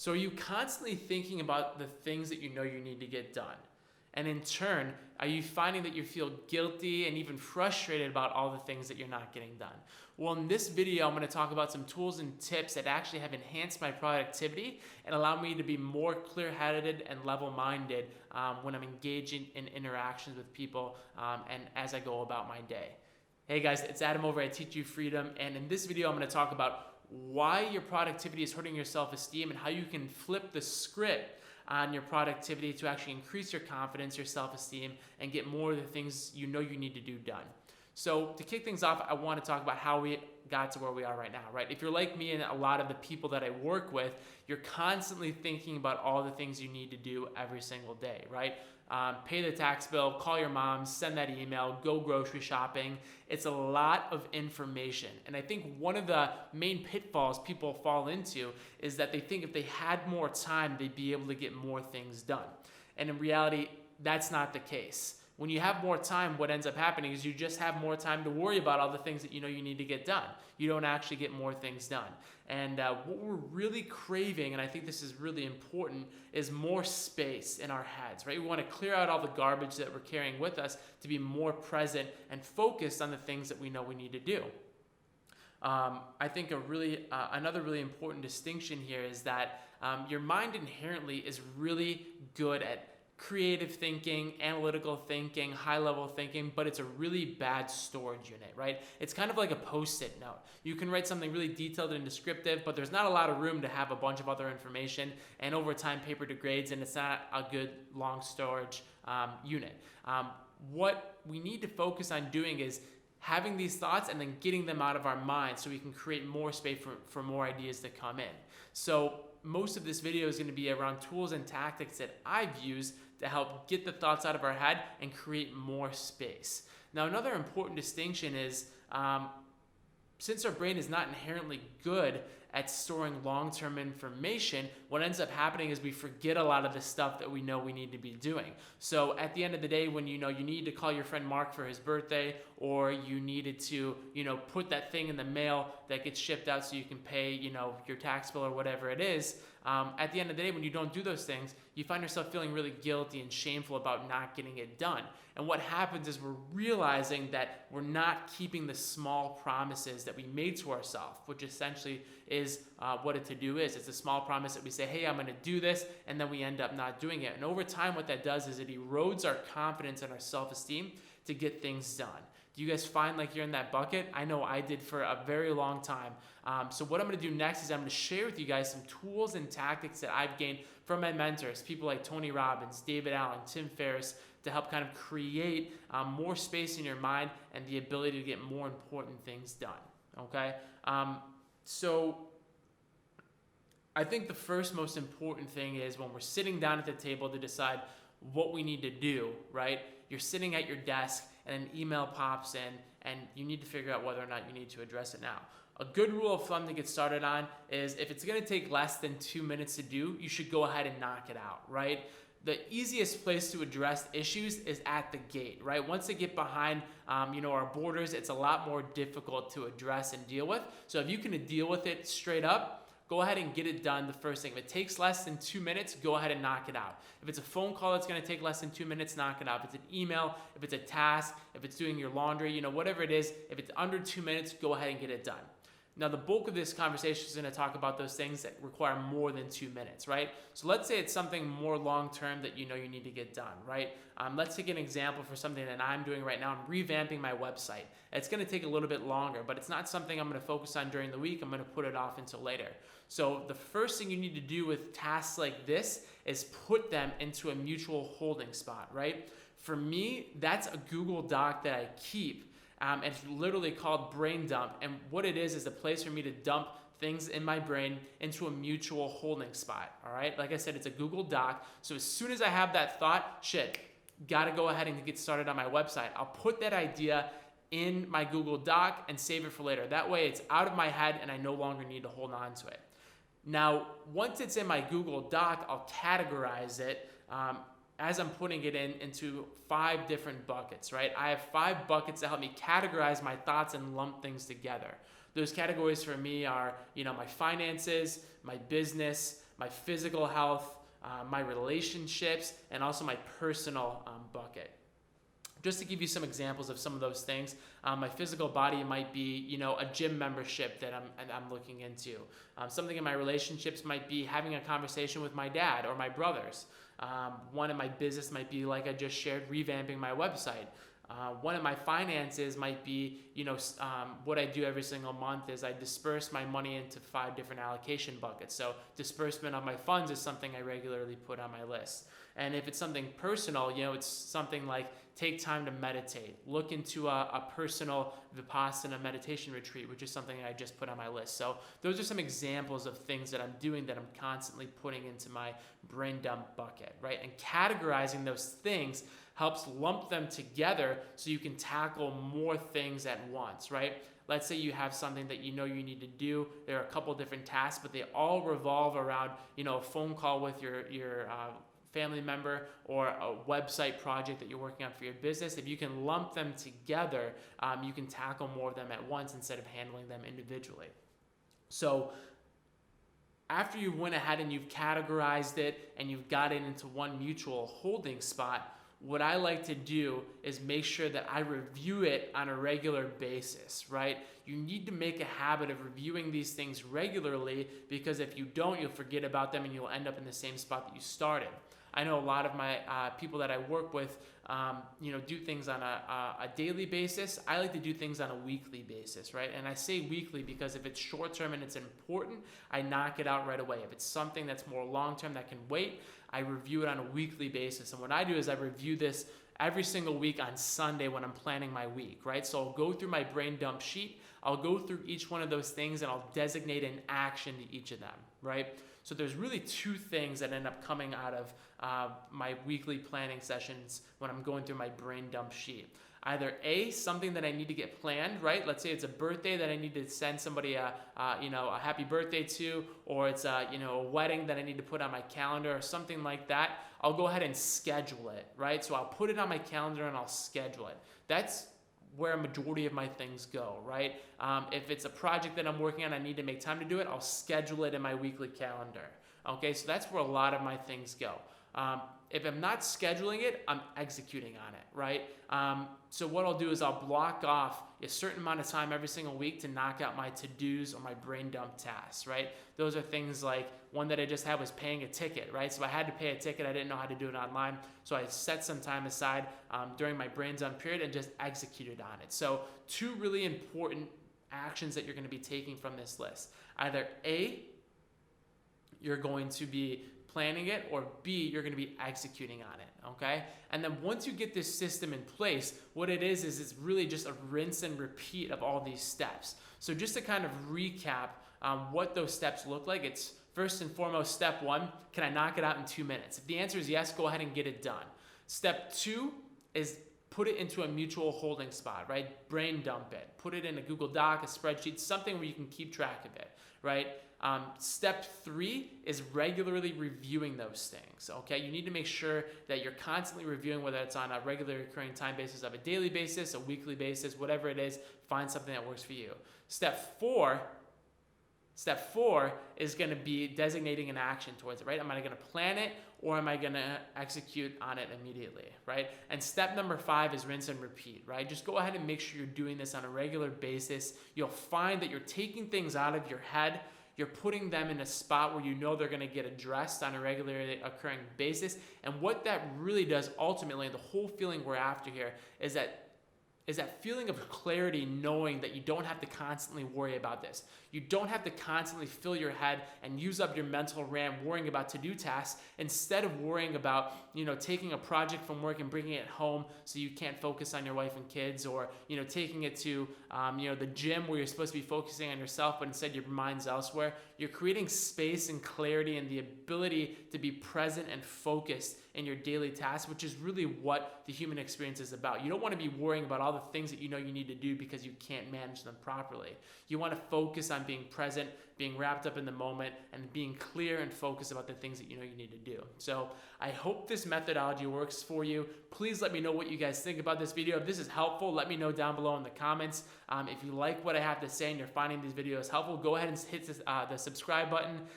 So are you constantly thinking about the things that you know you need to get done? And in turn, are you finding that you feel guilty and even frustrated about all the things that you're not getting done? Well, in this video, I'm going to talk about some tools and tips that actually have enhanced my productivity and allow me to be more clear-headed and level-minded when I'm engaging in interactions with people and as I go about my day. Hey guys, it's Adam over at Teach You Freedom, and in this video, I'm going to talk about why your productivity is hurting your self-esteem and how you can flip the script on your productivity to actually increase your confidence, your self-esteem, and get more of the things you know you need to do done. So to kick things off, I want to talk about how we got to where we are right now, right? If you're like me and a lot of the people that I work with, you're constantly thinking about all the things you need to do every single day, right? Pay the tax bill, call your mom, send that email, go grocery shopping. It's a lot of information. And I think one of the main pitfalls people fall into is that they think if they had more time, they'd be able to get more things done. And in reality, that's not the case. When you have more time, what ends up happening is you just have more time to worry about all the things that you know you need to get done. You don't actually get more things done. And what we're really craving, and I think this is really important, is more space in our heads, right? We want to clear out all the garbage that we're carrying with us to be more present and focused on the things that we know we need to do. I think another really important distinction here is that your mind inherently is really good at creative thinking, analytical thinking, high-level thinking, but it's a really bad storage unit, right? It's kind of like a Post-it note. You can write something really detailed and descriptive, but there's not a lot of room to have a bunch of other information, and over time paper degrades and it's not a good long storage unit. What we need to focus on doing is having these thoughts and then getting them out of our mind so we can create more space for more ideas to come in. So most of this video is going to be around tools and tactics that I've used to help get the thoughts out of our head and create more space. Now, another important distinction is since our brain is not inherently good at storing long-term information, what ends up happening is we forget a lot of the stuff that we know we need to be doing. So at the end of the day, when you know you need to call your friend Mark for his birthday, or you needed to put that thing in the mail that gets shipped out so you can pay your tax bill or whatever it is, at the end of the day, when you don't do those things, you find yourself feeling really guilty and shameful about not getting it done. And what happens is we're realizing that we're not keeping the small promises that we made to ourselves, which essentially is what a to-do is. It's a small promise that we say, hey, I'm going to do this, and then we end up not doing it. And over time, what that does is it erodes our confidence and our self-esteem to get things done. Do you guys find like you're in that bucket? I know I did for a very long time. So what I'm going to do next is I'm going to share with you guys some tools and tactics that I've gained from my mentors, people like Tony Robbins, David Allen, Tim Ferriss, to help kind of create more space in your mind and the ability to get more important things done, okay? So I think the first most important thing is when we're sitting down at the table to decide what we need to do, right? You're sitting at your desk and an email pops in and you need to figure out whether or not you need to address it now. A good rule of thumb to get started on is if it's going to take less than 2 minutes to do, you should go ahead and knock it out, right? The easiest place to address issues is at the gate, right? Once they get behind, our borders, it's a lot more difficult to address and deal with. So if you can deal with it straight up, go ahead and get it done the first thing. If it takes less than 2 minutes, go ahead and knock it out. If it's a phone call that's going to take less than 2 minutes, knock it out. If it's an email, if it's a task, if it's doing your laundry, whatever it is, if it's under 2 minutes, go ahead and get it done. Now, the bulk of this conversation is going to talk about those things that require more than 2 minutes, right? So let's say it's something more long-term that you need to get done, right? Let's take an example for something that I'm doing right now. I'm revamping my website. It's going to take a little bit longer, but it's not something I'm going to focus on during the week. I'm going to put it off until later. So the first thing you need to do with tasks like this is put them into a mutual holding spot, right? For me, that's a Google Doc that I keep. And it's literally called Brain Dump. And what it is a place for me to dump things in my brain into a mutual holding spot, all right? Like I said, it's a Google Doc. So as soon as I have that thought, got to go ahead and get started on my website. I'll put that idea in my Google Doc and save it for later. That way it's out of my head and I no longer need to hold on to it. Now, once it's in my Google Doc, I'll categorize it as I'm putting it into 5 different buckets, right? I have 5 buckets that help me categorize my thoughts and lump things together. Those categories for me are, my finances, my business, my physical health, my relationships, and also my personal bucket. Just to give you some examples of some of those things, my physical body might be, a gym membership that I'm looking into. Something in my relationships might be having a conversation with my dad or my brothers. One in my business might be, like I just shared, revamping my website. One of my finances might be, what I do every single month is I disperse my money into 5 different allocation buckets. So disbursement of my funds is something I regularly put on my list. And if it's something personal, it's something like take time to meditate, look into a personal Vipassana meditation retreat, which is something I just put on my list. So those are some examples of things that I'm doing that I'm constantly putting into my brain dump bucket, right? And categorizing those things helps lump them together so you can tackle more things at once, right? Let's say you have something that you need to do. There are a couple different tasks, but they all revolve around, a phone call with your family member or a website project that you're working on for your business. If you can lump them together, you can tackle more of them at once instead of handling them individually. So after you went ahead and you've categorized it and you've got it into one mutual holding spot, what I like to do is make sure that I review it on a regular basis, right? You need to make a habit of reviewing these things regularly, because if you don't, you'll forget about them and you'll end up in the same spot that you started. I know a lot of my people that I work with, do things on a daily basis. I like to do things on a weekly basis, right? And I say weekly because if it's short term and it's important, I knock it out right away. If it's something that's more long term that can wait, I review it on a weekly basis. And what I do is I review this every single week on Sunday when I'm planning my week, right? So I'll go through my brain dump sheet. I'll go through each one of those things and I'll designate an action to each of them, right? So there's really 2 things that end up coming out of my weekly planning sessions when I'm going through my brain dump sheet. Either A, something that I need to get planned, right? Let's say it's a birthday that I need to send somebody a happy birthday to, or it's a wedding that I need to put on my calendar or something like that. I'll go ahead and schedule it, right? So I'll put it on my calendar and I'll schedule it. That's where a majority of my things go, right? If it's a project that I'm working on, I need to make time to do it, I'll schedule it in my weekly calendar. Okay, so that's where a lot of my things go. If I'm not scheduling it, I'm executing on it, right? So what I'll do is I'll block off a certain amount of time every single week to knock out my to-dos or my brain dump tasks, right? Those are things like, one that I just had was paying a ticket, right? So I had to pay a ticket. I didn't know how to do it online. So I set some time aside during my brain dump period and just executed on it. So 2 really important actions that you're going to be taking from this list. Either A, you're going to be planning it, or B, you're going to be executing on it, okay? And then once you get this system in place, what it is it's really just a rinse and repeat of all these steps. So just to kind of recap what those steps look like, it's first and foremost, step 1, can I knock it out in 2 minutes? If the answer is yes, go ahead and get it done. Step 2 is put it into a mutual holding spot, right? Brain dump it. Put it in a Google Doc, a spreadsheet, something where you can keep track of it, right? Step 3 is regularly reviewing those things, okay? You need to make sure that you're constantly reviewing, whether it's on a regular recurring time basis of a daily basis, a weekly basis, whatever it is, find something that works for you. Step 4 is going to be designating an action towards it, right? Am I going to plan it, or am I going to execute on it immediately, right? And step number 5 is rinse and repeat, right? Just go ahead and make sure you're doing this on a regular basis. You'll find that you're taking things out of your head. You're putting them in a spot where you know they're going to get addressed on a regularly occurring basis. And what that really does ultimately, and the whole feeling we're after here, is that feeling of clarity, knowing that you don't have to constantly worry about this. You don't have to constantly fill your head and use up your mental RAM worrying about to-do tasks, instead of worrying about, taking a project from work and bringing it home so you can't focus on your wife and kids, or, taking it to, the gym where you're supposed to be focusing on yourself, but instead your mind's elsewhere. You're creating space and clarity and the ability to be present and focused in your daily tasks, which is really what the human experience is about. You don't want to be worrying about all the things that you need to do because you can't manage them properly. You want to focus on being present, being wrapped up in the moment, and being clear and focused about the things that you need to do. So I hope this methodology works for you. Please let me know what you guys think about this video. If this is helpful, let me know down below in the comments. If you like what I have to say and you're finding these videos helpful, go ahead and hit the subscribe button.